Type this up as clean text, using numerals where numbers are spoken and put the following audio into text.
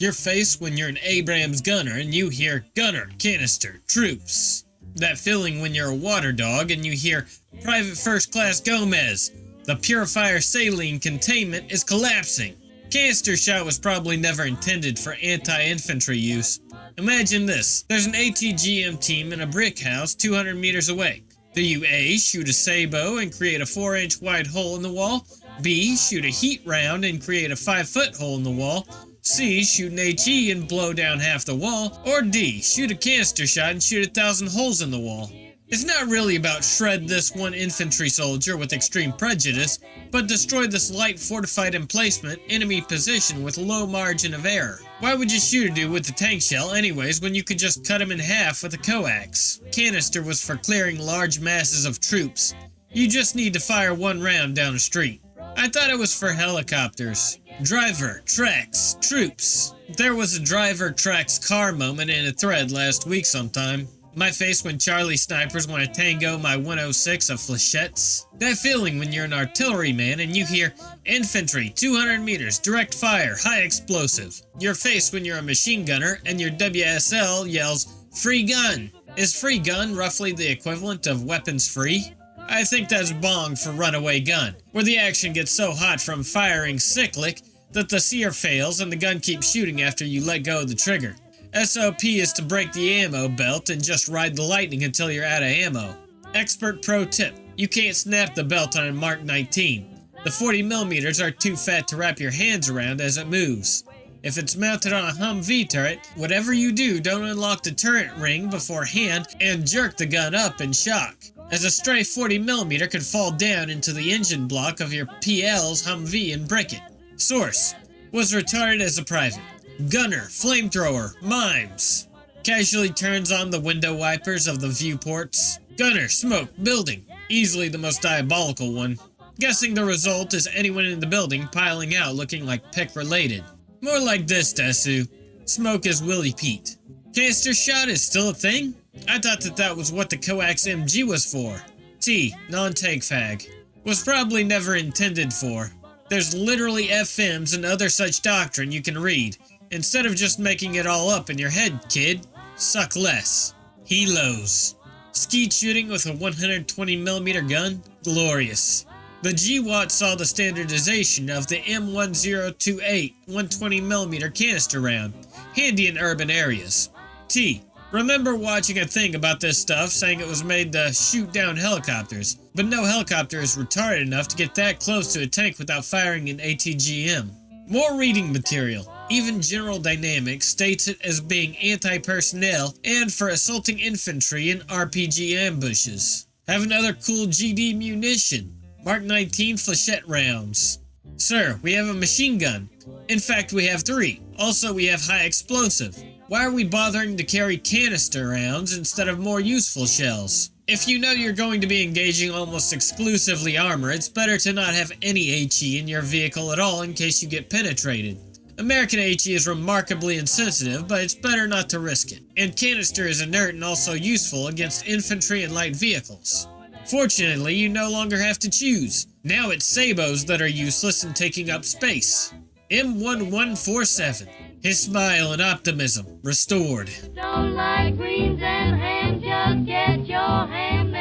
Your face when you're an Abrams gunner and you hear gunner, canister, troops. That feeling when you're a water dog and you hear Private First Class Gomez. The purifier saline containment is collapsing. Canister shot was probably never intended for anti-infantry use. Imagine this. There's an ATGM team in a brick house 200 meters away. Do you A, shoot a sabot and create a 4-inch wide hole in the wall? B, shoot a heat round and create a 5-foot hole in the wall? C, shoot an HE and blow down half the wall? Or D, shoot a canister shot and shoot 1,000 holes in the wall? It's not really about shred this one infantry soldier with extreme prejudice, but destroy this light fortified emplacement enemy position with low margin of error. Why would you shoot a dude with a tank shell anyways when you could just cut him in half with a coax? Canister was for clearing large masses of troops. You just need to fire one round down a street. I thought it was for helicopters. Driver, tracks, troops. There was a driver tracks car moment in a thread last week sometime. My face when Charlie snipers want to tango my 106 of flechettes. That feeling when you're an artilleryman and you hear infantry, 200 meters, direct fire, high explosive. Your face when you're a machine gunner and your WSL yells, free gun. Is free gun roughly the equivalent of weapons free? I think that's bong for runaway gun, where the action gets so hot from firing cyclic that the sear fails and the gun keeps shooting after you let go of the trigger. SOP is to break the ammo belt and just ride the lightning until you're out of ammo. Expert pro tip, you can't snap the belt on a Mark 19. The 40mm are too fat to wrap your hands around as it moves. If it's mounted on a Humvee turret, whatever you do, don't unlock the turret ring beforehand and jerk the gun up in shock, as a stray 40mm could fall down into the engine block of your PL's Humvee and break it. Source, was retarded as a private. Gunner, flamethrower, mimes. Casually turns on the window wipers of the viewports. Gunner, smoke, building. Easily the most diabolical one. Guessing the result is anyone in the building piling out looking like pick related. More like this, Desu. Smoke is Willie Pete. Canister shot is still a thing? I thought that was what the coax MG was for. T, non-tank fag. Was probably never intended for. There's literally FMs and other such doctrine you can read. Instead of just making it all up in your head, kid, suck less. Helos. Skeet shooting with a 120mm gun? Glorious. The GWAT saw the standardization of the M1028 120mm canister round, handy in urban areas. T. Remember watching a thing about this stuff saying it was made to shoot down helicopters, but no helicopter is retarded enough to get that close to a tank without firing an ATGM. More reading material. Even General Dynamics states it as being anti-personnel and for assaulting infantry in RPG ambushes. Have another cool GD munition. Mark 19 flechette rounds. Sir, we have a machine gun. In fact, we have 3. Also, we have high explosive. Why are we bothering to carry canister rounds instead of more useful shells? If you know you're going to be engaging almost exclusively armor, it's better to not have any HE in your vehicle at all in case you get penetrated. American HE is remarkably insensitive, but it's better not to risk it. And canister is inert and also useful against infantry and light vehicles. Fortunately, you no longer have to choose. Now it's sabots that are useless and taking up space. M1147. His smile and optimism restored. Don't like greens and ham, just get your ham